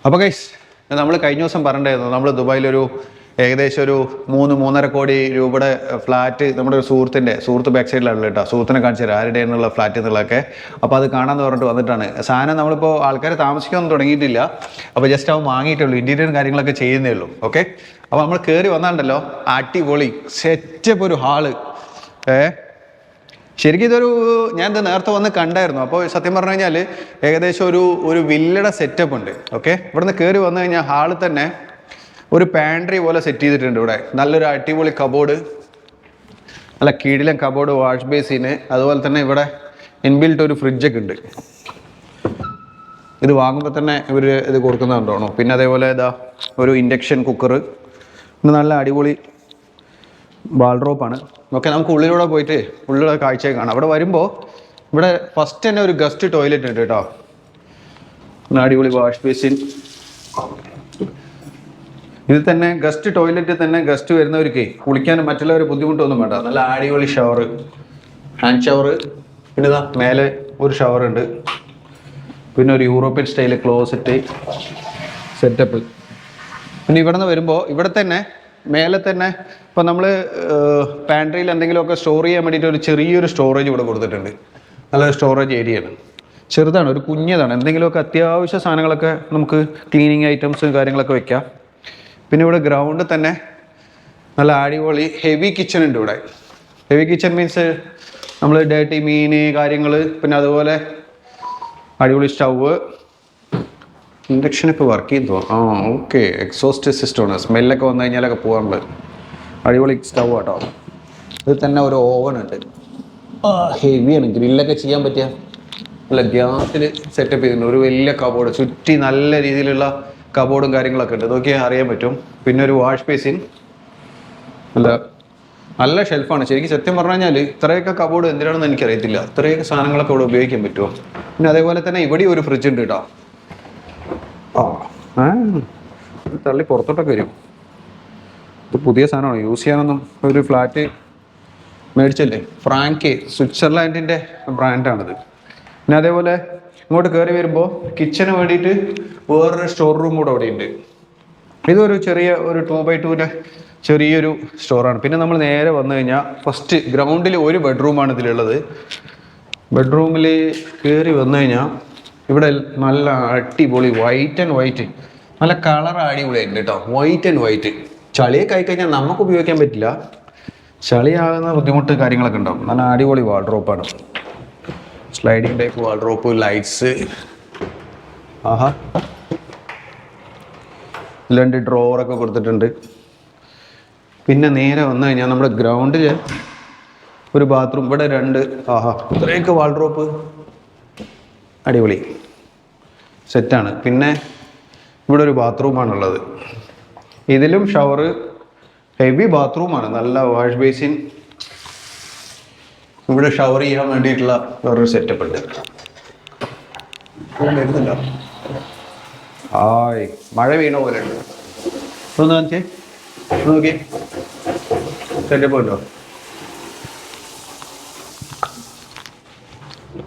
അപ്പോൾ ഗൈസ്, നമ്മൾ കഴിഞ്ഞ ദിവസം പറഞ്ഞിട്ടുണ്ടായിരുന്നു നമ്മൾ ദുബായിലൊരു ഏകദേശം ഒരു 3-3.5 കോടി രൂപയുടെ ഫ്ലാറ്റ് നമ്മുടെ ഒരു സുഹൃത്ത് ബാക്ക് സൈഡിലാണ് കേട്ടോ. സുഹൃത്തിനെ കാണിച്ചു തരാം ആരുടെ എന്നുള്ള ഫ്ലാറ്റ് എന്നുള്ളതൊക്കെ. അപ്പോൾ അത് കാണാമെന്ന് പറഞ്ഞിട്ട് വന്നിട്ടാണ്. സാധനം നമ്മളിപ്പോൾ ആൾക്കാർ താമസിക്കാനൊന്നും തുടങ്ങിയിട്ടില്ല. അപ്പോൾ ജസ്റ്റ് അവൻ വാങ്ങിയിട്ടുള്ളൂ, ഇൻറ്റീരിയറും കാര്യങ്ങളൊക്കെ ചെയ്യുന്നേ ഉള്ളൂ. ഓക്കെ, അപ്പോൾ നമ്മൾ കയറി വന്നാണ്ടല്ലോ അടിപൊളി സെറ്റപ്പ് ഒരു ഹാള്. ശരിക്കും ഇതൊരു ഞാൻ ഇത് നേരത്തെ വന്ന് കണ്ടായിരുന്നു. അപ്പോൾ സത്യം പറഞ്ഞു കഴിഞ്ഞാൽ ഏകദേശം ഒരു വില്ലയുടെ സെറ്റപ്പ് ഉണ്ട്. ഓക്കെ, ഇവിടുന്ന് കയറി വന്നു കഴിഞ്ഞാൽ ഹാളിൽ തന്നെ ഒരു പാൻട്രി പോലെ സെറ്റ് ചെയ്തിട്ടുണ്ട്. ഇവിടെ നല്ലൊരു അടിപൊളി കബോർഡ്, നല്ല കീഴിലും കബോർഡ്, വാഷ് ബേസിന്, അതുപോലെ തന്നെ ഇവിടെ ഇൻബിൽട്ട് ഒരു ഫ്രിഡ്ജൊക്കെ ഉണ്ട്. ഇത് വാങ്ങുമ്പോൾ തന്നെ ഇവർ ഇത് കൊടുക്കുന്നുണ്ടോ. പിന്നെ അതേപോലെ ഇതാ ഒരു ഇൻഡക്ഷൻ കുക്കർ, പിന്നെ നല്ല അടിപൊളി വാൾഡ്രോപ്പാണ്. ഓക്കെ, നമുക്ക് ഉള്ളിലൂടെ പോയിട്ട് ഉള്ളിലുള്ള കാഴ്ചയൊക്കെ കാണാം. അവിടെ വരുമ്പോൾ ഇവിടെ ഫസ്റ്റ് തന്നെ ഒരു ഗസ്റ്റ് ടോയ്ലറ്റ് ഉണ്ട് കേട്ടോ. അടിപൊളി വാഷ് ബേസിൻ. ഇത് തന്നെ ഗസ്റ്റ് ടോയ്ലറ്റ് തന്നെ ഗസ്റ്റ് വരുന്നവർക്ക് കുളിക്കാനും മറ്റുള്ളവർ ബുദ്ധിമുട്ടൊന്നും വേണ്ട. നല്ല അടിപൊളി ഷവർ, ഹാൻഡ് ഷവർ. പിന്നെ ഇതാ മേലെ ഒരു ഷവർ ഉണ്ട്. പിന്നെ ഒരു യൂറോപ്യൻ സ്റ്റൈല് ക്ലോസറ്റ് സെറ്റപ്പ്. പിന്നെ ഇവിടെ നിന്ന് വരുമ്പോൾ ഇവിടെ തന്നെ മേലെ തന്നെ ഇപ്പം നമ്മൾ പാൻട്രിയിൽ എന്തെങ്കിലുമൊക്കെ സ്റ്റോർ ചെയ്യാൻ വേണ്ടിയിട്ട് ഒരു ചെറിയൊരു സ്റ്റോറേജ് ഇവിടെ കൊടുത്തിട്ടുണ്ട്. നല്ലൊരു സ്റ്റോറേജ് ഏരിയയാണ്. ചെറുതാണ്, ഒരു കുഞ്ഞതാണ്. എന്തെങ്കിലുമൊക്കെ അത്യാവശ്യ സാധനങ്ങളൊക്കെ നമുക്ക് ക്ലീനിങ് ഐറ്റംസ് കാര്യങ്ങളൊക്കെ വെക്കാം. പിന്നെ ഇവിടെ ഗ്രൗണ്ടിൽ തന്നെ നല്ല അടിപൊളി ഹെവി കിച്ചൺ ഉണ്ട് ഇവിടെ. ഹെവി കിച്ചൺ മീൻസ് നമ്മൾ ഡേർട്ടി മീൻ കാര്യങ്ങൾ, പിന്നെ അതുപോലെ അടിപൊളി സ്റ്റൗവ്. ഇൻഡക്ഷൻ ഇപ്പോൾ വർക്ക് ചെയ്ത് തോന്നും. ഓക്കെ, എക്സോസ്റ്റ് സിസ്റ്റമാണ്. സ്മെല്ലൊക്കെ വന്നു കഴിഞ്ഞാലൊക്കെ പോകാനുള്ള അടിപൊളി സ്റ്റൗ കേട്ടോ. ഇത് തന്നെ ഒരു ഓവൻ ഉണ്ട്. ഹെവിയാണ്, ഗ്രില്ലൊക്കെ ചെയ്യാൻ പറ്റിയ നല്ല ഗ്യാസിൽ സെറ്റപ്പ് ചെയ്തിട്ടുണ്ട്. ഒരു വലിയ കബോർഡ്, ചുറ്റി നല്ല രീതിയിലുള്ള കബോർഡും കാര്യങ്ങളൊക്കെ ഉണ്ട്. ഇതൊക്കെ അറിയാൻ പറ്റും. പിന്നെ ഒരു വാഷ് ബേസിൻ, നല്ല ഷെൽഫാണ്. ശരിക്കും സത്യം പറഞ്ഞു കഴിഞ്ഞാൽ ഇത്രയൊക്കെ കബോർഡ് എന്തിനാണെന്ന് എനിക്കറിയത്തില്ല. ഇത്രയൊക്കെ സാധനങ്ങളൊക്കെ ഇവിടെ ഉപയോഗിക്കാൻ പറ്റുമോ. പിന്നെ അതേപോലെ തന്നെ ഇവിടെ ഒരു ഫ്രിഡ്ജ് ഉണ്ട് കേട്ടോ. തള്ളി പുറത്തോട്ടൊക്കെ വരും. ഇത് പുതിയ സാധനമാണ്, യൂസ് ചെയ്യാനൊന്നും. ഒരു ഫ്ലാറ്റ് മേടിച്ചല്ലേ, ഫ്രാങ്ക്, സ്വിറ്റ്സർലാൻഡിൻ്റെ ബ്രാൻഡാണിത്. പിന്നെ അതേപോലെ ഇങ്ങോട്ട് കയറി വരുമ്പോൾ കിച്ചന് വേണ്ടിയിട്ട് വേറൊരു സ്റ്റോർ റൂം കൂടെ അവിടെ ഉണ്ട്. ഇതൊരു ചെറിയ ഒരു 2x2 ചെറിയൊരു സ്റ്റോറാണ്. പിന്നെ നമ്മൾ നേരെ വന്നു കഴിഞ്ഞാൽ ഫസ്റ്റ് ഗ്രൗണ്ടിൽ ഒരു ബെഡ്റൂമാണ് ഇതിലുള്ളത്. ബെഡ്റൂമിൽ കയറി വന്നു കഴിഞ്ഞാൽ ഇവിടെ നല്ല അടിപൊളി വൈറ്റ് ആൻഡ് വൈറ്റ്, നല്ല കളർ അടിപൊളിയായിട്ടുണ്ട് കേട്ടോ. White and white. ചളിയൊക്കെ ആയിക്കഴിഞ്ഞാൽ നമുക്ക് ഉപയോഗിക്കാൻ പറ്റില്ല, ചളിയാകുന്ന ബുദ്ധിമുട്ട് കാര്യങ്ങളൊക്കെ ഉണ്ടാവും. നല്ല അടിപൊളി വാൾഡ്രോപ്പാണ്. Sliding type wardrobe, lights. ആഹാ, 2 ഡ്രോവറൊക്കെ കൊടുത്തിട്ടുണ്ട്. പിന്നെ നേരെ വന്നു കഴിഞ്ഞാൽ നമ്മുടെ ഗ്രൗണ്ടിൽ ഒരു ബാത്റൂം. ഇവിടെ 2. ആഹാ, ഇത്രയൊക്കെ വാൾഡ്രോപ്പ്, അടിപൊളി സെറ്റാണ്. പിന്നെ ഇവിടെ ഒരു ബാത്റൂമാണുള്ളത്. ഇതിലും ഷവർ, ഹെവി ബാത്റൂമാണ്. നല്ല വാഷ് ബേസിൻ. ഇവിടെ ഷവർ ചെയ്യാൻ വേണ്ടിയിട്ടുള്ള വേറൊരു സെറ്റപ്പ് ഉണ്ട്. വരുന്നില്ല, മഴ വീണ പോലെ ഉണ്ട്. ഒന്ന് കാണിച്ചേ, നോക്കിയേ, സെറ്റപ്പ് ഉണ്ടോ.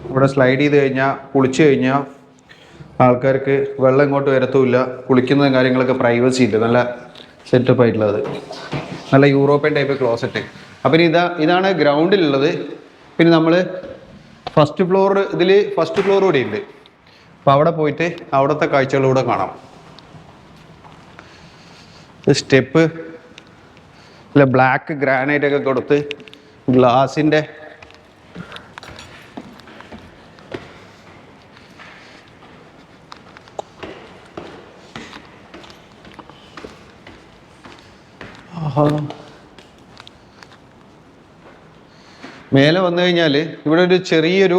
ഇവിടെ സ്ലൈഡ് ചെയ്ത് കഴിഞ്ഞാൽ, കുളിച്ച് കഴിഞ്ഞാൽ ആൾക്കാർക്ക് വെള്ളം ഇങ്ങോട്ട് വരത്തുമില്ല. കുളിക്കുന്ന കാര്യങ്ങളൊക്കെ പ്രൈവസി ഉണ്ട്. നല്ല സെറ്റപ്പ് ആയിട്ടുള്ളത്, നല്ല യൂറോപ്യൻ ടൈപ്പ് ക്ലോസറ്റ്. അപ്പം ഇതാണ് ഗ്രൗണ്ടിലുള്ളത്. പിന്നെ നമ്മൾ ഫസ്റ്റ് ഫ്ലോർ കൂടി ഉണ്ട്. അപ്പോൾ അവിടെ പോയിട്ട് അവിടുത്തെ കാഴ്ചകളൂടെ കാണാം. സ്റ്റെപ്പ് അല്ല, ബ്ലാക്ക് ഗ്രാനൈറ്റ് ഒക്കെ കൊടുത്ത് ഗ്ലാസിൻ്റെ മേലെ വന്നു കഴിഞ്ഞാൽ ഇവിടെ ഒരു ചെറിയൊരു,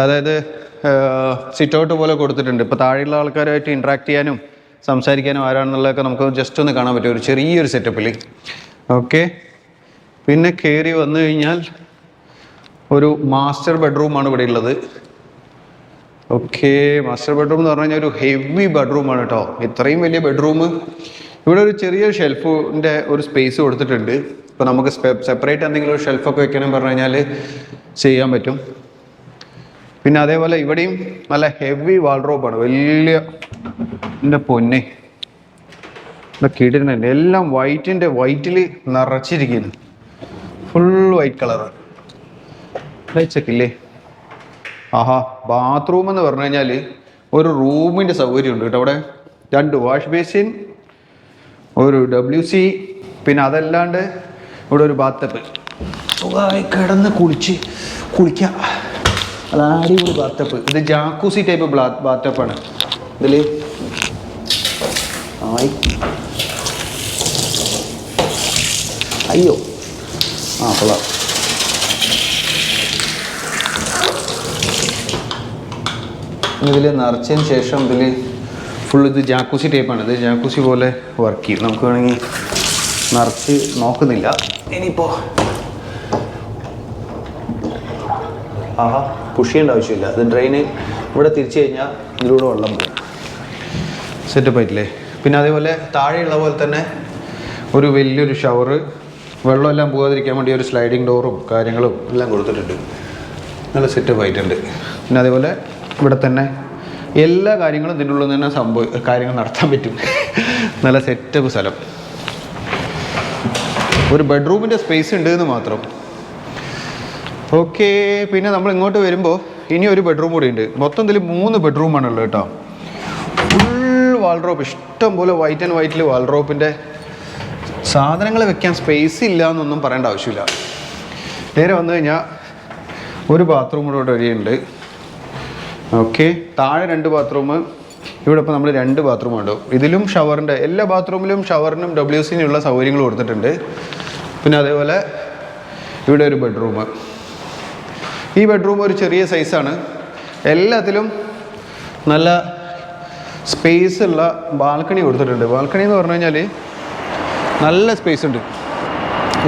അതായത് സിറ്റ് ഔട്ട് പോലെ കൊടുത്തിട്ടുണ്ട്. ഇപ്പോൾ താഴെയുള്ള ആൾക്കാരുമായിട്ട് ഇൻട്രാക്ട് ചെയ്യാനും സംസാരിക്കാനും ആരാണെന്നുള്ളതൊക്കെ നമുക്ക് ജസ്റ്റ് ഒന്ന് കാണാൻ പറ്റും ഒരു ചെറിയൊരു സെറ്റപ്പിൽ. ഓക്കെ, പിന്നെ കയറി വന്നു കഴിഞ്ഞാൽ ഒരു മാസ്റ്റർ ബെഡ്റൂമാണ് ഇവിടെ ഉള്ളത്. ഓക്കെ, മാസ്റ്റർ ബെഡ്റൂം എന്ന് പറഞ്ഞു കഴിഞ്ഞാൽ ഒരു ഹെവി ബെഡ്റൂമാണ് കേട്ടോ. ഇത്രയും വലിയ ബെഡ്റൂം. ഇവിടെ ഒരു ചെറിയ ഷെൽഫിൻ്റെ ഒരു സ്പേസ് കൊടുത്തിട്ടുണ്ട്. ഇപ്പോൾ നമുക്ക് സെപ്പറേറ്റ് എന്തെങ്കിലും ഒരു ഷെൽഫൊക്കെ വെക്കണം പറഞ്ഞു കഴിഞ്ഞാൽ ചെയ്യാൻ പറ്റും. പിന്നെ അതേപോലെ ഇവിടെയും നല്ല ഹെവി വാൾഡ്രോപ്പാണ്. വലിയ എൻ്റെ പൊന്നെ കിടിരുന്നുണ്ട്. എല്ലാം വൈറ്റിൽ നിറച്ചിരിക്കുന്നു. ഫുൾ വൈറ്റ് കളർ ചെക്കില്ലേ. ആഹാ, ബാത്റൂം എന്ന് പറഞ്ഞു കഴിഞ്ഞാൽ ഒരു റൂമിൻ്റെ സൗകര്യമുണ്ട് കേട്ടോ. അവിടെ 2 വാഷ് ബേസിൻ, ഒരു WC, പിന്നെ അതല്ലാണ്ട് ഇവിടെ ഒരു ബാത്തപ്പ്. സുഖമായി കിടന്ന് കുളിക്കാം. അതാണ് അടിപൊളി ബാത്തപ്പ്. ഇത് ജാക്കൂസി ടൈപ്പ് ബാത്തപ്പാണ്. ഇതിൽ അയ്യോ കൊള്ളാം. ഇതിൽ നിറച്ചതിന് ശേഷം ഇതിൽ ഫുൾ ഇത് ജാക്കൂസി ടൈപ്പാണ്. ഇത് ജാക്കൂസി പോലെ വർക്ക് ചെയ്യും. നമുക്ക് വേണമെങ്കിൽ നിറച്ച് നോക്കുന്നില്ല. ഇനിയിപ്പോൾ പുഷ് ചെയ്യേണ്ട ആവശ്യമില്ല. ഇത് ഡ്രെയിന് ഇവിടെ തിരിച്ചു കഴിഞ്ഞാൽ ഇതിലൂടെ വെള്ളം പോകും. സെറ്റപ്പ് ആയിട്ടില്ലേ. പിന്നെ അതേപോലെ താഴെയുള്ള പോലെ തന്നെ ഒരു വലിയൊരു ഷവറ്, വെള്ളമെല്ലാം പോകാതിരിക്കാൻ വേണ്ടി ഒരു സ്ലൈഡിങ് ഡോറും കാര്യങ്ങളും എല്ലാം കൊടുത്തിട്ടുണ്ട്. നല്ല സെറ്റപ്പ് ആയിട്ടുണ്ട്. പിന്നെ അതേപോലെ ഇവിടെ തന്നെ എല്ലാ കാര്യങ്ങളും ഇതിൻ്റെ ഉള്ളിൽ തന്നെ കാര്യങ്ങൾ നടത്താൻ പറ്റും. നല്ല സെറ്റപ്പ് സ്ഥലം. ഒരു ബെഡ്റൂമിൻ്റെ സ്പേസ് ഉണ്ട് എന്ന് മാത്രം. ഓക്കെ, പിന്നെ നമ്മൾ ഇങ്ങോട്ട് വരുമ്പോൾ ഇനി ഒരു ബെഡ്റൂം കൂടി ഉണ്ട്. മൊത്തത്തിൽ 3 ബെഡ്റൂമാണുള്ളത് കേട്ടോ. ഫുൾ വാൾഡ്രോപ്പ്, ഇഷ്ടം പോലെ വൈറ്റ് ആൻഡ് വൈറ്റിൽ വാൾഡ്രോപ്പിൻ്റെ സാധനങ്ങൾ വെക്കാൻ സ്പേസ് ഇല്ല എന്നൊന്നും പറയേണ്ട ആവശ്യമില്ല. നേരെ വന്നു കഴിഞ്ഞാൽ ഒരു ബാത്റൂം കൂടെ ഇവിടെ വരെയുണ്ട്. ഓക്കെ, താഴെ 2 ബാത്റൂം. ഇവിടെ ഇപ്പോൾ നമ്മൾ 2 ബാത്റൂം ഉണ്ട്. ഇതിലും ഷവറിൻ്റെ എല്ലാ ബാത്റൂമിലും ഷവറിനും WC-നുള്ള സൗകര്യങ്ങൾ കൊടുത്തിട്ടുണ്ട്. പിന്നെ അതേപോലെ ഇവിടെ ഒരു ബെഡ്റൂം. ഈ ബെഡ്റൂം ഒരു ചെറിയ സൈസാണ്. എല്ലാത്തിലും നല്ല സ്പേസ് ഉള്ള ബാൽക്കണി കൊടുത്തിട്ടുണ്ട്. ബാൽക്കണി എന്ന് പറഞ്ഞു കഴിഞ്ഞാൽ നല്ല സ്പേസ് ഉണ്ട്.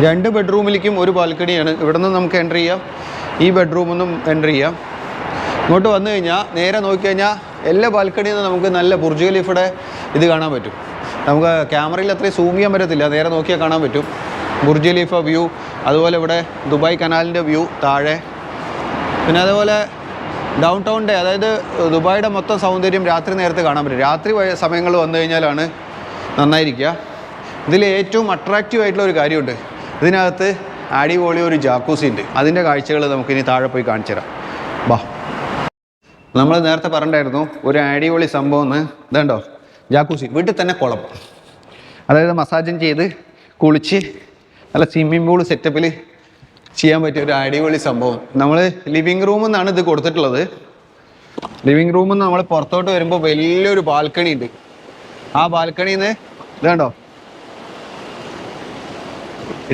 2 ബെഡ്റൂമിലേക്കും ഒരു ബാൽക്കണിയാണ്. ഇവിടെ നിന്ന് നമുക്ക് എൻ്റർ ചെയ്യാം, ഈ ബെഡ്റൂമിൽ നിന്നും എൻ്റർ ചെയ്യാം. ഇങ്ങോട്ട് വന്നു കഴിഞ്ഞാൽ നേരെ നോക്കിക്കഴിഞ്ഞാൽ എല്ലാ ബാൽക്കണിയിൽ നിന്ന് നമുക്ക് നല്ല ബുർജ് ഖലീഫയുടെ ഇത് കാണാൻ പറ്റും. നമുക്ക് ക്യാമറയിൽ അത്രയും സൂം ചെയ്യാൻ പറ്റത്തില്ല, നേരെ നോക്കിയാൽ കാണാൻ പറ്റും ബുർജ് ഖലീഫ വ്യൂ. അതുപോലെ ഇവിടെ ദുബായ് കനാലിൻ്റെ വ്യൂ താഴെ. പിന്നെ അതേപോലെ ഡൗൺ ടൗണിൻ്റെ, അതായത് ദുബായിയുടെ മൊത്തം സൗന്ദര്യം രാത്രി നേരത്തെ കാണാൻ പറ്റും. രാത്രി സമയങ്ങൾ വന്നു കഴിഞ്ഞാലാണ് നന്നായിരിക്കുക. ഇതിൽ ഏറ്റവും അട്രാക്റ്റീവ് ആയിട്ടുള്ള ഒരു കാര്യമുണ്ട്. ഇതിനകത്ത് അടിപൊളി ഒരു ജാക്കൂസി ഉണ്ട്. അതിൻ്റെ കാഴ്ചകൾ നമുക്കിനി താഴെ പോയി കാണിച്ചു തരാം. ബാ, നമ്മൾ നേരത്തെ പറഞ്ഞിട്ടായിരുന്നു ഒരു അടിപൊളി സംഭവം എന്ന്. ഇതുണ്ടോ ജാക്കൂസി, വീട്ടിൽ തന്നെ കുളം, അതായത് മസാജും ചെയ്ത് കുളിച്ച് നല്ല സ്വിമ്മിംഗ് പൂൾ സെറ്റപ്പിൽ ചെയ്യാൻ പറ്റിയ ഒരു അടിപൊളി സംഭവം. നമ്മൾ ലിവിങ് റൂമിൽ നിന്നാണ് ഇത് കൊടുത്തിട്ടുള്ളത്. ലിവിങ് റൂമിൽ നിന്ന് നമ്മൾ പുറത്തോട്ട് വരുമ്പോൾ വലിയൊരു ബാൽക്കണി ഉണ്ട്. ആ ബാൽക്കണിയിൽ നിന്ന് ഇതുണ്ടോ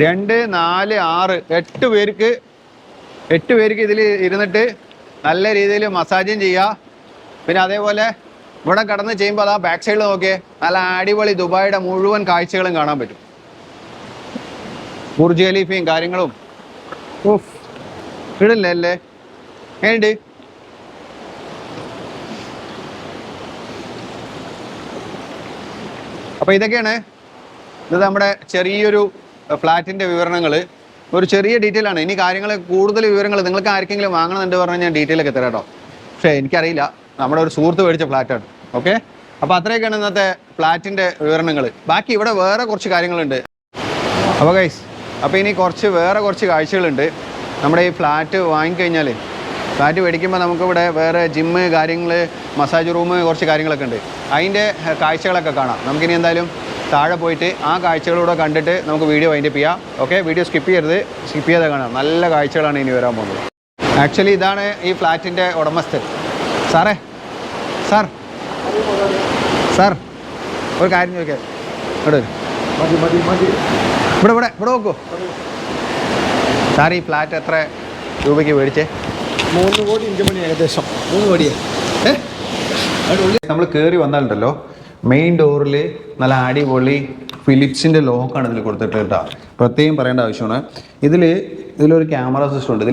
2, 4, 6, 8 പേർക്ക് ഇതിൽ ഇരുന്നിട്ട് നല്ല രീതിയിൽ മസാജും ചെയ്യുക. പിന്നെ അതേപോലെ ഇവിടെ കടന്ന് ചെയ്യുമ്പോൾ അതാ ബാക്ക് സൈഡിൽ നോക്കിയേ, നല്ല അടിപൊളി ദുബായിയുടെ മുഴുവൻ കാഴ്ചകളും കാണാൻ പറ്റും. ബുർജ് ഖലീഫയും കാര്യങ്ങളും. ഓഫ്, ഇടില്ലേ അല്ലേ, ഏണ്ട് അപ്പോൾ ഇതൊക്കെയാണ് ഇത് നമ്മുടെ ചെറിയൊരു ഫ്ലാറ്റിൻ്റെ വിവരണങ്ങൾ. ഒരു ചെറിയ ഡീറ്റെയിൽ ആണ്. ഇനി കാര്യങ്ങൾ കൂടുതൽ വിവരങ്ങൾ നിങ്ങൾക്ക് ആർക്കെങ്കിലും വാങ്ങണമെന്നുണ്ട് പറഞ്ഞാൽ ഞാൻ ഡീറ്റെയിൽ ഒക്കെ തരാം കേട്ടോ. പക്ഷേ എനിക്കറിയില്ല, നമ്മുടെ ഒരു സുഹൃത്ത് മേടിച്ച ഫ്ലാറ്റാണ്. ഓക്കെ, അപ്പോൾ അത്രയൊക്കെയാണ് ഇന്നത്തെ ഫ്ലാറ്റിൻ്റെ വിവരണങ്ങൾ. ബാക്കി ഇവിടെ വേറെ കുറച്ച് കാര്യങ്ങളുണ്ട്. അപ്പോൾ ഗൈസ്, അപ്പോൾ ഇനി വേറെ കുറച്ച് കാഴ്ചകളുണ്ട്. നമ്മുടെ ഈ ഫ്ലാറ്റ് വാങ്ങിക്കഴിഞ്ഞാൽ, ഫ്ലാറ്റ് മേടിക്കുമ്പോൾ നമുക്കിവിടെ വേറെ ജിമ്മ് കാര്യങ്ങൾ, മസാജ് റൂം, കുറച്ച് കാര്യങ്ങളൊക്കെ ഉണ്ട്. അതിൻ്റെ കാഴ്ചകളൊക്കെ കാണാം. നമുക്കിനി എന്തായാലും താഴെ പോയിട്ട് ആ കാഴ്ചകളൂടെ കണ്ടിട്ട് നമുക്ക് വീഡിയോ വൈൻഡപ്പ് ചെയ്യാം. ഓക്കെ, വീഡിയോ സ്കിപ്പ് ചെയ്യാതെ കാണാം. നല്ല കാഴ്ചകളാണ് ഇനി വരാൻ പോകുന്നത്. ആക്ച്വലി ഇതാണ് ഈ ഫ്ലാറ്റിൻ്റെ ഉടമസ്ഥൻ. സാർ ഒരു കാര്യം ചോദിക്കാം. ഇവിടെ നോക്കൂ സാർ, ഈ ഫ്ലാറ്റ് എത്ര രൂപയ്ക്ക് മേടിച്ചേ? 3 കോടി ഇന്ത്യൻ മണി, ഏകദേശം 3 കോടിയാണ്. നമ്മൾ കയറി വന്നാലുണ്ടല്ലോ, മെയിൻ ഡോറിൽ നല്ല അടിപൊളി ഫിലിപ്സിൻ്റെ ലോക്കാണ് ഇതിൽ കൊടുത്തിട്ട് കേട്ടോ. പ്രത്യേകം പറയേണ്ട ആവശ്യമാണ്. ഇതിലൊരു ക്യാമറ സിസ്റ്റം ഉണ്ട്.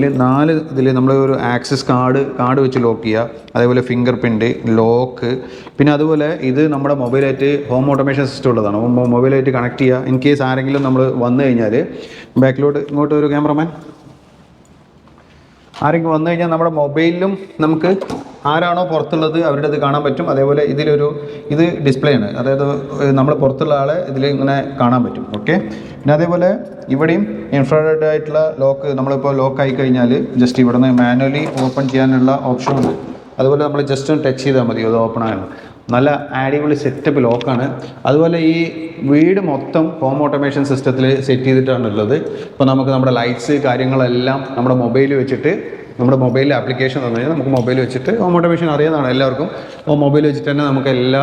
ഇതിൽ നമ്മൾ ഒരു ആക്സസ് കാർഡ് വെച്ച് ലോക്ക് ചെയ്യുക. അതേപോലെ ഫിംഗർ പ്രിൻറ്റ് ലോക്ക്. പിന്നെ അതുപോലെ ഇത് നമ്മുടെ മൊബൈലായിട്ട് ഹോം ഓട്ടോമേഷൻ സിസ്റ്റം ഉള്ളതാണ്. മൊബൈലായിട്ട് കണക്ട് ചെയ്യുക. ഇൻ കേസ് ആരെങ്കിലും നമ്മൾ വന്നു കഴിഞ്ഞാൽ ബാക്കിലോട്ട് ഇങ്ങോട്ട് ഒരു ക്യാമറമാൻ ആരെങ്കിലും വന്നു കഴിഞ്ഞാൽ നമ്മുടെ മൊബൈലിലും നമുക്ക് ആരാണോ പുറത്തുള്ളത് അവരുടെ ഇത് കാണാൻ പറ്റും. അതേപോലെ ഇത് ഡിസ്പ്ലേ ആണ്, അതായത് നമ്മൾ പുറത്തുള്ള ആളെ ഇതിൽ ഇങ്ങനെ കാണാൻ പറ്റും. ഓക്കെ, പിന്നെ അതേപോലെ ഇവിടെയും ഇൻഫ്രാറെഡ് ആയിട്ടുള്ള ലോക്ക്, നമ്മളിപ്പോൾ ലോക്ക് ആയി കഴിഞ്ഞാൽ ജസ്റ്റ് ഇവിടെ നിന്ന് മാനുവലി ഓപ്പൺ ചെയ്യാനുള്ള ഓപ്ഷൻ ഉണ്ട്. അതുപോലെ നമ്മൾ ജസ്റ്റ് ഒന്ന് ടച്ച് ചെയ്താൽ മതി, അത് ഓപ്പൺ ആണ്. നല്ല അടിപൊളി സെറ്റപ്പ് ലോക്കാണ്. അതുപോലെ ഈ വീട് മൊത്തം ഹോം ഓട്ടോമേഷൻ സിസ്റ്റത്തിൽ സെറ്റ് ചെയ്തിട്ടാണുള്ളത്. ഇപ്പോൾ നമുക്ക് നമ്മുടെ ലൈറ്റ്സ് കാര്യങ്ങളെല്ലാം നമ്മുടെ മൊബൈൽ വെച്ചിട്ട്, നമ്മുടെ മൊബൈലിൽ ആപ്ലിക്കേഷൻ തന്നു കഴിഞ്ഞാൽ നമുക്ക് മൊബൈൽ വെച്ചിട്ട് ഹോം ഓട്ടോമേഷൻ അറിയാവുന്നതാണ് എല്ലാവർക്കും. അപ്പോൾ മൊബൈൽ വെച്ചിട്ട് തന്നെ നമുക്ക് എല്ലാ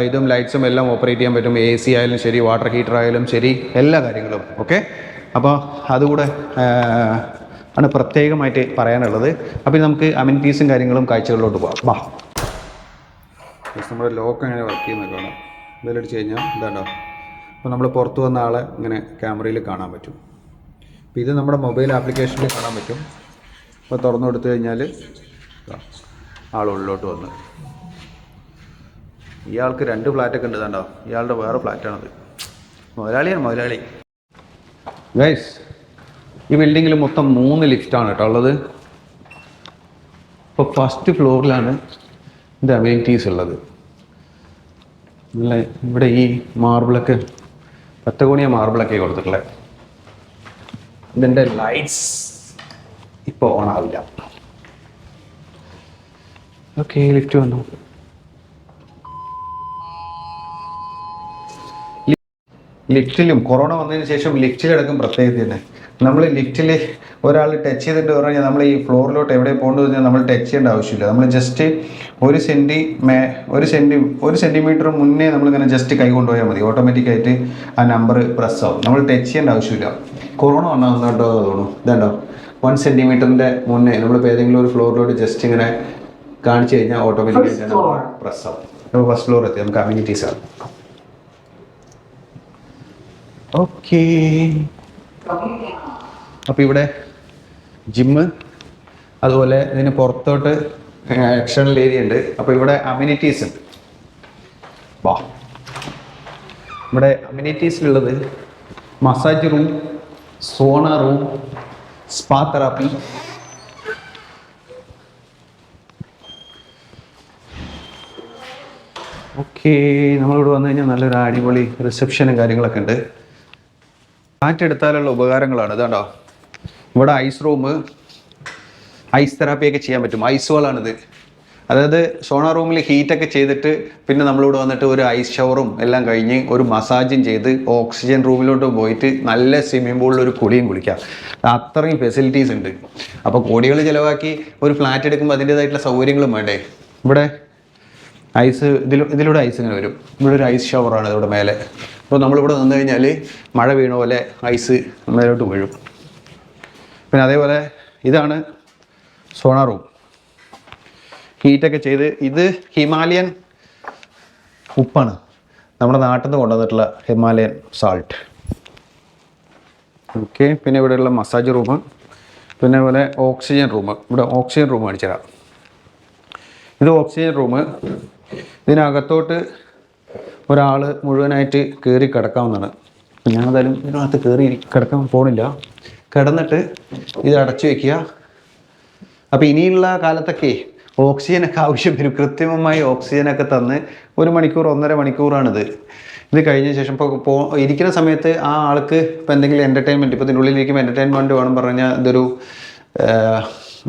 ഇതും ലൈറ്റ്സും എല്ലാം ഓപ്പറേറ്റ് ചെയ്യാൻ പറ്റും. AC ആയാലും ശരി, വാട്ടർ ഹീറ്റർ ആയാലും ശരി, എല്ലാ കാര്യങ്ങളും. ഓക്കെ, അപ്പോൾ അതുകൂടെ ആണ് പ്രത്യേകമായിട്ട് പറയാനുള്ളത്. അപ്പോൾ നമുക്ക് അമിനിറ്റീസും കാര്യങ്ങളും കാഴ്ചകളിലോട്ട് പോകാം. നമ്മുടെ ലോക്ക് എങ്ങനെ വർക്ക് ചെയ്യുന്നത് കാണാം. ഇതിലടിച്ച് കഴിഞ്ഞാൽ ഇതാണ്ടോ, അപ്പോൾ നമ്മൾ പുറത്ത് വന്ന ആളെ ഇങ്ങനെ ക്യാമറയിൽ കാണാൻ പറ്റും. അപ്പോൾ ഇത് നമ്മുടെ മൊബൈൽ ആപ്ലിക്കേഷനിൽ കാണാൻ പറ്റും. അപ്പോൾ തുറന്നു കൊടുത്തു കഴിഞ്ഞാൽ ആളുള്ളിലോട്ട് വന്ന്, ഇയാൾക്ക് 2 ഫ്ലാറ്റൊക്കെ ഉണ്ട്. ഇതാണ്ടോ, ഇയാളുടെ വേറെ ഫ്ലാറ്റാണത്. മുതലാളി. ഗൈസ്, ഈ ബിൽഡിങ്ങിൽ മൊത്തം 3 ലിഫ്റ്റാണ് കേട്ടോ ഉള്ളത്. ഇപ്പോൾ ഫസ്റ്റ് ഫ്ലോറിലാണ് ഇത് അമിനിറ്റീസ് ഉള്ളത്. നല്ല ഇവിടെ ഈ മാർബിളൊക്കെ പത്തകോണിയ മാർബിളൊക്കെ കൊടുത്തിട്ടുള്ളത്. ഇതിൻ്റെ ലൈറ്റ്സ് ഇപ്പോൾ ഓൺ ആവില്ല. ഓക്കെ, ലിഫ്റ്റ് വന്നു. ലിഫ്റ്റിലും കൊറോണ വന്നതിന് ശേഷം ലിഫ്റ്റിലടക്കം പ്രത്യേകത തന്നെ. നമ്മൾ ലിഫ്റ്റിൽ ഒരാൾ ടച്ച് ചെയ്തിട്ട് പറഞ്ഞാൽ നമ്മൾ ഈ ഫ്ലോറിലോട്ട് എവിടെ പോകേണ്ടത് കഴിഞ്ഞാൽ നമ്മൾ ടച്ച് ചെയ്യേണ്ട ആവശ്യമില്ല. നമ്മൾ ജസ്റ്റ് 1 സെൻറ്റിമീറ്റർ മുന്നേ നമ്മളിങ്ങനെ ജസ്റ്റ് കൈ കൊണ്ടുപോയാൽ മതി. ഓട്ടോമാറ്റിക്കായിട്ട് ആ നമ്പർ പ്രസ് ആവും. നമ്മൾ ടച്ച് ചെയ്യേണ്ട ആവശ്യമില്ല. കൊറോണ വന്നോ തോന്നുന്നു. ഇതുണ്ടോ, 1 സെൻറ്റിമീറ്ററിൻ്റെ മുന്നേ നമ്മളിപ്പോൾ ഏതെങ്കിലും ഒരു ഫ്ലോറിലോട്ട് ജസ്റ്റ് ഇങ്ങനെ കാണിച്ചു കഴിഞ്ഞാൽ ഓട്ടോമാറ്റിക്കായിട്ട് നമ്പർ പ്രസ് ആവും. അപ്പോൾ ഫസ്റ്റ് ഫ്ലോർ എത്തി, നമുക്ക് അമ്യൂണിറ്റീസ് ആണ്. ഓക്കേ, അപ്പോൾ ഇവിടെ ജിമ്മ്, അതുപോലെ ഇതിന് പുറത്തോട്ട് എക്സ്റ്റേണൽ ഏരിയ ഉണ്ട്. അപ്പോൾ ഇവിടെ അമ്യൂണിറ്റീസ് ഉണ്ട്. ഇവിടെ അമ്യൂണിറ്റീസിലുള്ളത് massage room, sauna room, spa therapy, okay. നമ്മളിവിടെ വന്നു കഴിഞ്ഞാൽ നല്ലൊരു അടിപൊളി റിസപ്ഷനും കാര്യങ്ങളൊക്കെ ഉണ്ട്. മാറ്റെടുത്താലുള്ള ഉപകാരങ്ങളാണ്. ഇതാണ്ടോ, ഇവിടെ ഐസ് റൂം, ഐസ് തെറാപ്പിയൊക്കെ ചെയ്യാൻ പറ്റും. ഐസ് വാളാണിത്. അതായത് സോണ റൂമിൽ ഹീറ്റൊക്കെ ചെയ്തിട്ട് പിന്നെ നമ്മളിവിടെ വന്നിട്ട് ഒരു ഐസ് ഷവറും എല്ലാം കഴിഞ്ഞ് ഒരു മസാജും ചെയ്ത് ഓക്സിജൻ റൂമിലോട്ട് പോയിട്ട് നല്ല സ്വിമ്മിംഗ് പൂളിൽ ഒരു കുളിയും കുളിക്കാം. അത്രയും ഫെസിലിറ്റീസ് ഉണ്ട്. അപ്പോൾ കോടികൾ ചിലവാക്കി ഒരു ഫ്ലാറ്റ് എടുക്കുമ്പോൾ അതിൻ്റേതായിട്ടുള്ള സൗകര്യങ്ങളും വേണ്ടേ. ഇവിടെ ഐസ് ഇതിലൂടെ ഐസ് ഇങ്ങനെ വരും. ഇവിടെ ഒരു ഐസ് ഷവറാണ് ഇവിടെ മേലെ. അപ്പോൾ നമ്മളിവിടെ നിന്ന് കഴിഞ്ഞാൽ മഴ വീണ പോലെ ഐസ് മേലോട്ട് വീഴും. പിന്നെ അതേപോലെ ഇതാണ് സോണ റൂം. ഹീറ്റൊക്കെ ചെയ്ത്, ഇത് ഹിമാലയൻ ഉപ്പാണ്, നമ്മുടെ നാട്ടിൽ നിന്ന് കൊണ്ടുവന്നിട്ടുള്ള ഹിമാലയൻ സാൾട്ട്. ഓക്കെ, പിന്നെ ഇവിടെയുള്ള മസാജ് റൂം, പിന്നെ അതുപോലെ ഓക്സിജൻ റൂം. ഇവിടെ ഓക്സിജൻ റൂം കാണിച്ചു തരാം. ഇത് ഓക്സിജൻ റൂം. ഇതിനകത്തോട്ട് ഒരാൾ മുഴുവനായിട്ട് കയറി കിടക്കാവുന്നതാണ്. ഞാനതായാലും ഇതിനകത്ത് കയറി കിടക്കാൻ പോണില്ല. കിടന്നിട്ട് ഇത് അടച്ചു വയ്ക്കുക. അപ്പോൾ ഇനിയുള്ള കാലത്തൊക്കെ ഓക്സിജനൊക്കെ ആവശ്യം വരും. കൃത്രിമമായി ഓക്സിജനൊക്കെ തന്ന് 1 മണിക്കൂർ 1.5 മണിക്കൂറാണിത്. ഇത് കഴിഞ്ഞ ശേഷം ഇപ്പോൾ ഇരിക്കുന്ന സമയത്ത് ആ ആൾക്ക് ഇപ്പോൾ എന്തെങ്കിലും എൻ്റർടൈൻമെൻറ്റ്, ഇപ്പോൾ ഇതിനുള്ളിലിരിക്കുമ്പോൾ എൻ്റർടൈൻമെൻറ്റ് വേണം പറഞ്ഞാൽ ഇതൊരു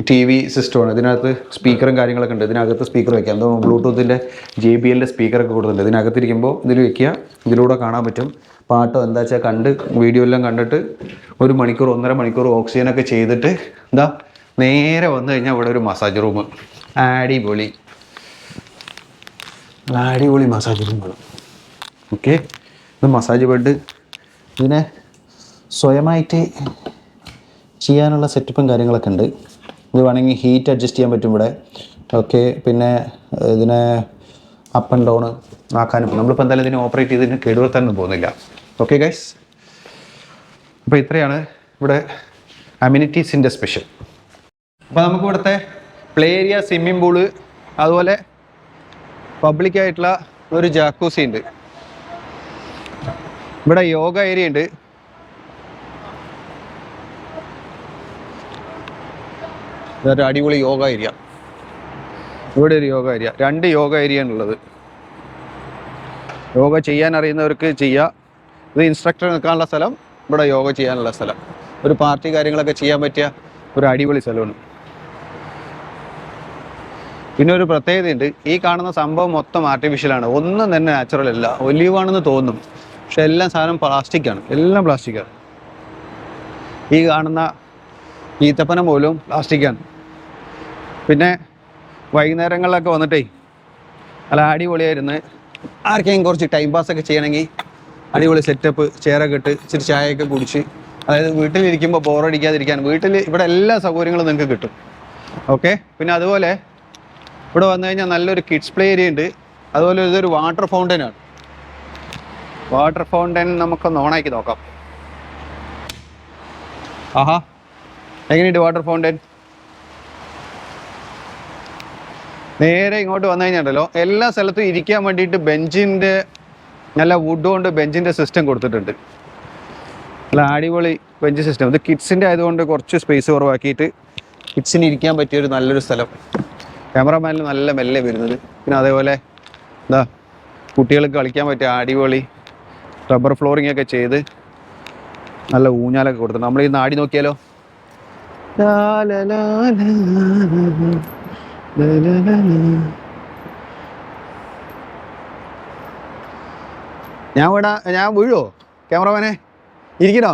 TV സിസ്റ്റമാണ്. ഇതിനകത്ത് സ്പീക്കറും കാര്യങ്ങളൊക്കെ ഉണ്ട്. ഇതിനകത്ത് സ്പീക്കർ വയ്ക്കാം. എന്തോ ബ്ലൂടൂത്തിൻ്റെ JBL സ്പീക്കറൊക്കെ കൊടുത്തിട്ടുണ്ട്. ഇതിനകത്തിരിക്കുമ്പോൾ ഇതിൽ വയ്ക്കുക, ഇതിലൂടെ കാണാൻ പറ്റും. പാട്ടോ എന്താ വെച്ചാൽ കണ്ട് വീഡിയോ എല്ലാം കണ്ടിട്ട് 1 മണിക്കൂർ 1.5 മണിക്കൂർ ഓക്സിജനൊക്കെ ചെയ്തിട്ട് എന്താ നേരെ വന്നു കഴിഞ്ഞാൽ ഇവിടെ ഒരു മസാജ് റൂം. അടിപൊളി മസാജ് റൂമാണ്. ഓക്കെ, ഇത് മസാജ് ബെഡ്. ഇതിനെ സ്വയമായിട്ട് ചെയ്യാനുള്ള സെറ്റപ്പും കാര്യങ്ങളൊക്കെ ഉണ്ട്. ഇത് വേണമെങ്കിൽ ഹീറ്റ് അഡ്ജസ്റ്റ് ചെയ്യാൻ പറ്റും ഇവിടെ. ഓക്കെ, പിന്നെ ഇതിനെ അപ്പ് ആൻഡ് ഡൗൺ ആക്കാനും. നമ്മളിപ്പോൾ എന്തായാലും ഇതിനെ ഓപ്പറേറ്റ് ചെയ്തതിന് കേടുവരുത്താനൊന്നും പോകുന്നില്ല. ഓക്കെ ഗൈസ്, അപ്പോൾ ഇത്രയാണ് ഇവിടെ അമ്യൂണിറ്റീസിൻ്റെ സ്പെഷ്യൽ. അപ്പോൾ നമുക്ക് ഇവിടുത്തെ പ്ലേ ഏരിയ, സ്വിമ്മിംഗ് പൂള്, അതുപോലെ പബ്ലിക്കായിട്ടുള്ള ഒരു ജാക്കൂസി ഉണ്ട്. ഇവിടെ യോഗ ഏരിയ ഉണ്ട്. ഇതൊരു അടിപൊളി യോഗ ഏരിയ. ഇവിടെ ഒരു യോഗ ഏരിയ, 2 യോഗ ഏരിയ ആണുള്ളത്. യോഗ ചെയ്യാൻ അറിയുന്നവർക്ക് ചെയ്യാം. ഇത് ഇൻസ്ട്രക്ടർ നിൽക്കാനുള്ള സ്ഥലം, ഇവിടെ യോഗ ചെയ്യാനുള്ള സ്ഥലം. ഒരു പാർട്ടി കാര്യങ്ങളൊക്കെ ചെയ്യാൻ പറ്റിയ ഒരു അടിപൊളി സ്ഥലമാണ്. പിന്നെ ഒരു പ്രത്യേകതയുണ്ട്, ഈ കാണുന്ന സംഭവം മൊത്തം ആർട്ടിഫിഷ്യലാണ്, ഒന്നും തന്നെ നാച്ചുറൽ അല്ല. ഒലീവാണെന്ന് തോന്നും, പക്ഷെ എല്ലാം സാധനം പ്ലാസ്റ്റിക്കാണ്, എല്ലാം പ്ലാസ്റ്റിക്കാണ്. ഈ കാണുന്ന ഈത്തപ്പന പോലും പ്ലാസ്റ്റിക്കാണ്. പിന്നെ വൈകുന്നേരങ്ങളിലൊക്കെ വന്നിട്ടേ നല്ല അടിപൊളിയായിരുന്നു. ആർക്കെങ്കിലും കുറച്ച് ടൈം പാസ്സൊക്കെ ചെയ്യണമെങ്കിൽ അടിപൊളി സെറ്റപ്പ്, ചെയറൊക്കെ ഇട്ട് ഇച്ചിരി ചായയൊക്കെ കുടിച്ച്, അതായത് വീട്ടിലിരിക്കുമ്പോൾ ബോറടിക്കാതിരിക്കാൻ വീട്ടിൽ ഇവിടെ എല്ലാ സൗകര്യങ്ങളും നിങ്ങൾക്ക് കിട്ടും. ഓക്കെ. പിന്നെ അതുപോലെ ഇവിടെ വന്നു കഴിഞ്ഞാൽ നല്ലൊരു കിഡ്സ് പ്ലേ ഏരിയ ഉണ്ട്. അതുപോലെ ഇതൊരു വാട്ടർ ഫൗണ്ടനാണ്. വാട്ടർ ഫൗണ്ടൻ നമുക്കൊന്ന് ഓണാക്കി നോക്കാം. ആഹാ, എങ്ങനെയുണ്ട് വാട്ടർ ഫൗണ്ടൻ? നേരെ ഇങ്ങോട്ട് വന്നു കഴിഞ്ഞാൽ എല്ലാ സ്ഥലത്തും ഇരിക്കാൻ വേണ്ടിയിട്ട് ബെഞ്ചിൻ്റെ, നല്ല വുഡ് കൊണ്ട് ബെഞ്ചിൻ്റെ സിസ്റ്റം കൊടുത്തിട്ടുണ്ട്. നല്ല അടിപൊളി ബെഞ്ച് സിസ്റ്റം. ഇത് കിഡ്സിൻ്റെ ആയതുകൊണ്ട് കുറച്ച് സ്പേസ് കുറവാക്കിയിട്ട് കിഡ്സിന് ഇരിക്കാൻ പറ്റിയൊരു നല്ലൊരു സ്ഥലം. ക്യാമറമാനിൽ നല്ല മെല്ലെ വരുന്നത്. പിന്നെ അതേപോലെ എന്താ കുട്ടികൾക്ക് കളിക്കാൻ പറ്റിയ അടിപൊളി റബ്ബർ ഫ്ലോറിംഗ് ഒക്കെ ചെയ്ത് നല്ല ഊഞ്ഞാലൊക്കെ കൊടുത്തിട്ടുണ്ട്. നമ്മൾ ഈ നാടി നോക്കിയാലോ, ഞാൻ വീഴോ ക്യാമറമാനെ? ഇരിക്കണോ?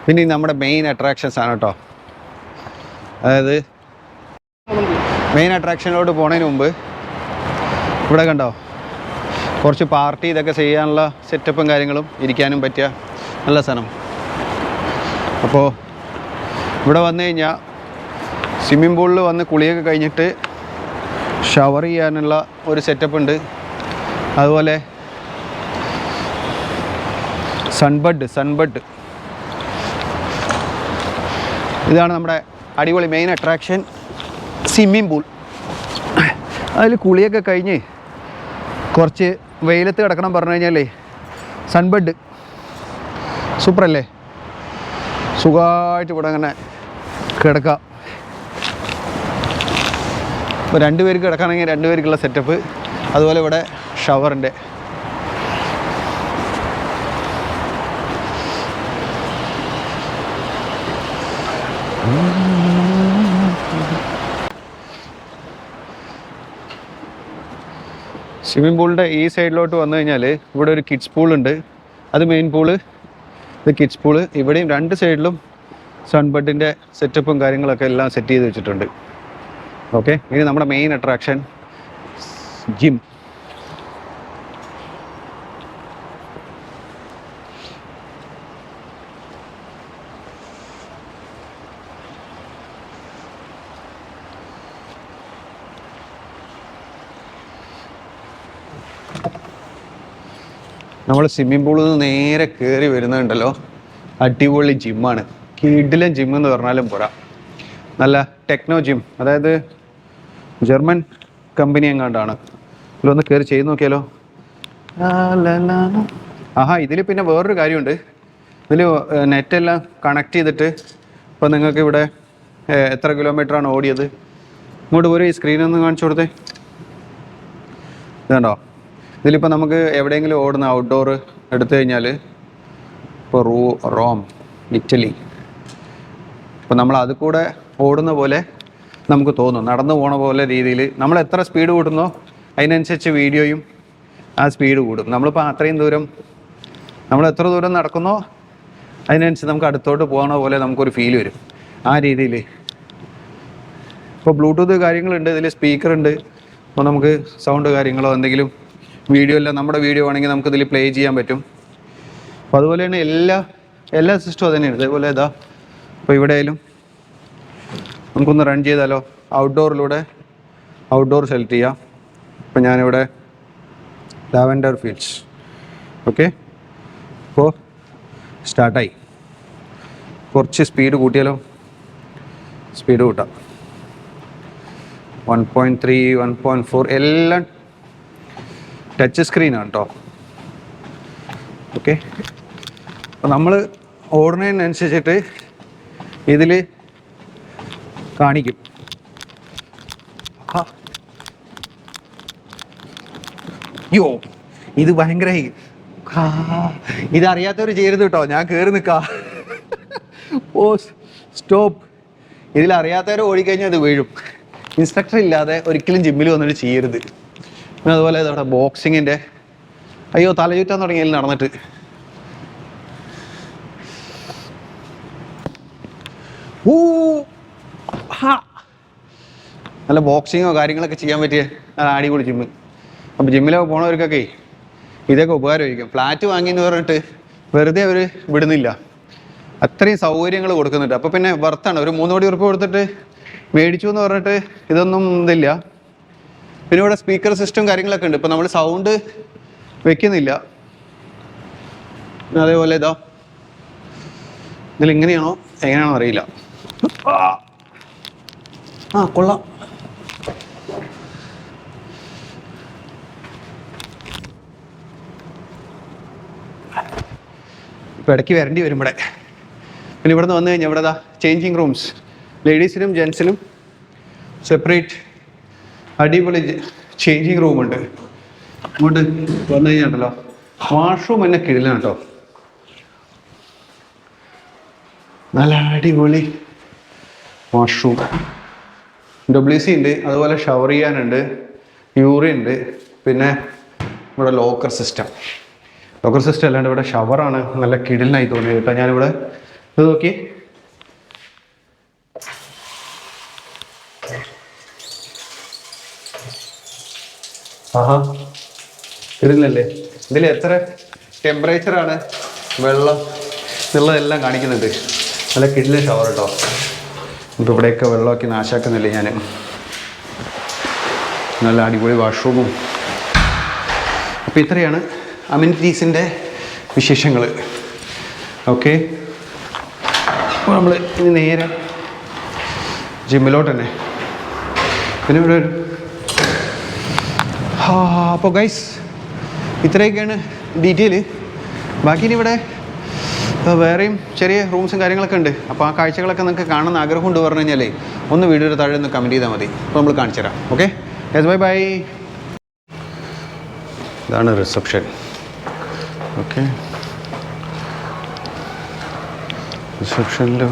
പിന്നെ നമ്മുടെ മെയിൻ അട്രാക്ഷൻസ് ആണ് കേട്ടോ. അതായത് മെയിൻ അട്രാക്ഷനിലോട്ട് പോണതിന് മുമ്പ് ഇവിടെ കണ്ടോ, കുറച്ച് പാർട്ടി ഇതൊക്കെ ചെയ്യാനുള്ള സെറ്റപ്പും കാര്യങ്ങളും ഇരിക്കാനും പറ്റിയ നല്ല സ്ഥലം. അപ്പോൾ ഇവിടെ വന്നു കഴിഞ്ഞാൽ സ്വിമ്മിംഗ് പൂളിൽ വന്ന് കുളിയൊക്കെ കഴിഞ്ഞിട്ട് ഷവർ ചെയ്യാനുള്ള ഒരു സെറ്റപ്പ് ഉണ്ട്. അതുപോലെ സൺബഡ് ഇതാണ് നമ്മുടെ അടിപൊളി മെയിൻ അട്രാക്ഷൻ, സ്വിമ്മിംഗ് പൂൾ. അതിൽ കുളിയൊക്കെ കഴിഞ്ഞ് കുറച്ച് വെയിലത്ത് കിടക്കണം പറഞ്ഞു കഴിഞ്ഞാലേ സൺബഡ് സൂപ്പറല്ലേ, സുഖമായിട്ട് ഇവിടെ അങ്ങനെ കിടക്കാം. ഇപ്പോൾ 2 പേർക്ക് കിടക്കുകയാണെങ്കിൽ 2 പേർക്കുള്ള സെറ്റപ്പ്. അതുപോലെ ഇവിടെ ഷവറിൻ്റെ സ്വിമ്മിംഗ് പൂളിൻ്റെ ഈ സൈഡിലോട്ട് വന്നു കഴിഞ്ഞാൽ ഇവിടെ ഒരു കിഡ്സ് പൂളുണ്ട്. അത് മെയിൻ പൂള്, ഇത് കിഡ്സ് പൂള്. ഇവിടെയും 2 സൈഡിലും സൺബഡിൻ്റെ സെറ്റപ്പും കാര്യങ്ങളൊക്കെ എല്ലാം സെറ്റ് ചെയ്ത് വെച്ചിട്ടുണ്ട്. ഓക്കെ. ഇനി നമ്മുടെ മെയിൻ അട്രാക്ഷൻ ജിം. നമ്മൾ സ്വിമ്മിംഗ് പൂളിൽ നിന്ന് നേരെ കയറി വരുന്നുണ്ടല്ലോ, അടിപൊളി ജിമ്മാണ്. കിടിലൻ ജിം എന്ന് പറഞ്ഞാലും പോരാ, നല്ല ടെക്നോ ജിം. അതായത് ജർമ്മൻ കമ്പനി എങ്ങാണ്ടാണ്. ഇതിലൊന്ന് കയറി ചെയ്ത് നോക്കിയാലോ. ആഹാ, ഇതിൽ പിന്നെ വേറൊരു കാര്യമുണ്ട്. ഇതിൽ നെറ്റെല്ലാം കണക്ട് ചെയ്തിട്ട് ഇപ്പോൾ നിങ്ങൾക്ക് ഇവിടെ എത്ര കിലോമീറ്ററാണ് ഓടിയത് ഇങ്ങോട്ട് പോരും. ഈ സ്ക്രീനൊന്ന് കാണിച്ചു കൊടുത്തേ. ഇതുണ്ടോ, ഇതിലിപ്പോൾ നമുക്ക് എവിടെയെങ്കിലും ഓടുന്ന ഔട്ട്ഡോർ എടുത്തു കഴിഞ്ഞാൽ ഇപ്പോൾ റോം, ഇറ്റലി, ഇപ്പോൾ നമ്മൾ അത് കൂടെ ഓടുന്ന പോലെ നമുക്ക് തോന്നും, നടന്നു പോണ പോലെ രീതിയിൽ. നമ്മൾ എത്ര സ്പീഡ് കൂട്ടുന്നോ അതിനനുസരിച്ച് വീഡിയോയും ആ സ്പീഡ് കൂടും. നമ്മളിപ്പോൾ അത്രയും ദൂരം, നമ്മൾ എത്ര ദൂരം നടക്കുന്നോ അതിനനുസരിച്ച് നമുക്ക് അടുത്തോട്ട് പോകണ പോലെ നമുക്കൊരു ഫീൽ വരും. ആ രീതിയിൽ ഇപ്പോൾ ബ്ലൂടൂത്ത് കാര്യങ്ങളുണ്ട്, ഇതിൽ സ്പീക്കറുണ്ട്. അപ്പോൾ നമുക്ക് സൗണ്ട് കാര്യങ്ങളോ എന്തെങ്കിലും വീഡിയോ എല്ലാം, നമ്മുടെ വീഡിയോ ആണെങ്കിൽ നമുക്കിതിൽ പ്ലേ ചെയ്യാൻ പറ്റും. അപ്പോൾ അതുപോലെ തന്നെ എല്ലാ സിസ്റ്റവും തന്നെയാണ്. ഇതേപോലെ ഇതാ, അപ്പോൾ ഇവിടെ ആയാലും നമുക്കൊന്ന് റൺ ചെയ്താലോ. ഔട്ട്ഡോർ സെലക്ട് ചെയ്യാം. അപ്പോൾ ഞാനിവിടെ ലാവൻഡർ ഫീൽഡ്സ്. ഓക്കെ, അപ്പോൾ സ്റ്റാർട്ടായി. കുറച്ച് സ്പീഡ് കൂട്ടിയാലോ. സ്പീഡ് കൂട്ടാം. 1.3, 1.4 എല്ലാം ടച്ച് സ്ക്രീനാണ് കേട്ടോ. ഓക്കെ, അപ്പോൾ നമ്മൾ ഓടുന്നതിനനുസരിച്ചിട്ട് ഇതിൽ കാണിക്കും. യോ ഇത് ഭയങ്കരമായി. ഇതറിയാത്തവർ ചെയ്യരുത് കേട്ടോ, ഞാൻ കയറി നിൽക്കാം. ഓ സ്റ്റോപ്പ്. ഇതിലറിയാത്തവർ ഓടിക്കഴിഞ്ഞാൽ അത് വീഴും. ഇൻസ്ട്രക്ടർ ഇല്ലാതെ ഒരിക്കലും ജിമ്മിൽ വന്നിട്ട് ചെയ്യരുത്. പിന്നെ അതുപോലെ ഇതവിടെ ബോക്സിങ്ങിൻ്റെ, അയ്യോ തലചുറ്റാൻ തുടങ്ങിയതിൽ നടന്നിട്ട്. നല്ല ബോക്സിങ്ങോ കാര്യങ്ങളൊക്കെ ചെയ്യാൻ പറ്റിയ നല്ല അടിപൊളി ജിമ്മ്. അപ്പോൾ ജിമ്മിലൊക്കെ പോണവർക്കൊക്കെ ഇതൊക്കെ ഉപകാരമായിരിക്കും. ഫ്ലാറ്റ് വാങ്ങിയെന്ന് പറഞ്ഞിട്ട് വെറുതെ അവർ വിടുന്നില്ല, അത്രയും സൗകര്യങ്ങൾ കൊടുക്കുന്നുണ്ട്. അപ്പോൾ പിന്നെ വർത്താണ്. ഒരു 3 കോടി ഉറുപ്പിക കൊടുത്തിട്ട് മേടിച്ചു എന്ന് പറഞ്ഞിട്ട് ഇതൊന്നും ഇതില്ല. പിന്നെ ഇവിടെ സ്പീക്കർ സിസ്റ്റം കാര്യങ്ങളൊക്കെ ഉണ്ട്. ഇപ്പോൾ നമ്മൾ സൗണ്ട് വെക്കുന്നില്ല. അതേപോലെ ഇതാ ഇതിലിങ്ങനെയാണോ എങ്ങനെയാണോ അറിയില്ല. കൊള്ളാം. ഇപ്പോൾ ഇടയ്ക്ക് വരേണ്ടി വരും ഇവിടെ. പിന്നെ ഇവിടെ നിന്ന് വന്നു കഴിഞ്ഞാൽ ഇവിടെ ചേഞ്ചിങ് റൂംസ്, ലേഡീസിനും ജെൻസിനും സെപ്പറേറ്റ് അടിപൊളി ചേഞ്ചിങ് റൂമുണ്ട്. അങ്ങോട്ട് വന്നു കഴിഞ്ഞാൽ വാഷ്റൂം തന്നെ കിടിലാണ് കേട്ടോ. നല്ല അടിപൊളി വാഷ്റൂം. WC ഉണ്ട്, അതുപോലെ ഷവർ ചെയ്യാനുണ്ട്, യൂറിൻ ഉണ്ട്. പിന്നെ ഇവിടെ ലോക്കർ സിസ്റ്റം അല്ലാണ്ട് ഇവിടെ ഷവറാണ്. നല്ല കിടിലായി തോന്നിയത് കേട്ടോ. ഞാനിവിടെ ഇത് നോക്കി, ആഹാ കിടിലല്ലേ. ഇതിൽ എത്ര ടെമ്പറേച്ചറാണ് വെള്ളം എന്നുള്ളതെല്ലാം കാണിക്കുന്നുണ്ട്. നല്ല കിടിലൻ ഷവർ കേട്ടോ. ഇപ്പോൾ ഇവിടെയൊക്കെ വെള്ളമൊക്കെ നാശാക്കുന്നില്ല ഞാൻ. നല്ല അടിപൊളി വാഷ്റൂമും. അപ്പോൾ ഇത്രയാണ് അമ്യൂണിറ്റീസിൻ്റെ വിശേഷങ്ങൾ. ഓക്കെ, അപ്പോൾ നമ്മൾ ഇനി നേരെ ജിമ്മിലോട്ട് തന്നെ. പിന്നെ ഇവിടെ അപ്പോൾ ഗൈസ് ഇത്രയൊക്കെയാണ് ഡീറ്റെയിൽ. ബാക്കി ഇനി ഇവിടെ വേറെയും ചെറിയ റൂംസും കാര്യങ്ങളൊക്കെ ഉണ്ട്. അപ്പോൾ ആ കാഴ്ചകളൊക്കെ നിങ്ങൾക്ക് കാണുന്ന ആഗ്രഹം കൊണ്ട് പറഞ്ഞു കഴിഞ്ഞാലേ ഒന്ന് വീഡിയോയുടെ താഴെ ഒന്ന് കമൻറ്റ് ചെയ്താൽ മതി. അപ്പോൾ നമ്മൾ കാണിച്ചു തരാം. Okay, yes, bye bye. ഇതാണ് റിസപ്ഷൻ. ഓക്കെ, റിസപ്ഷനിൽ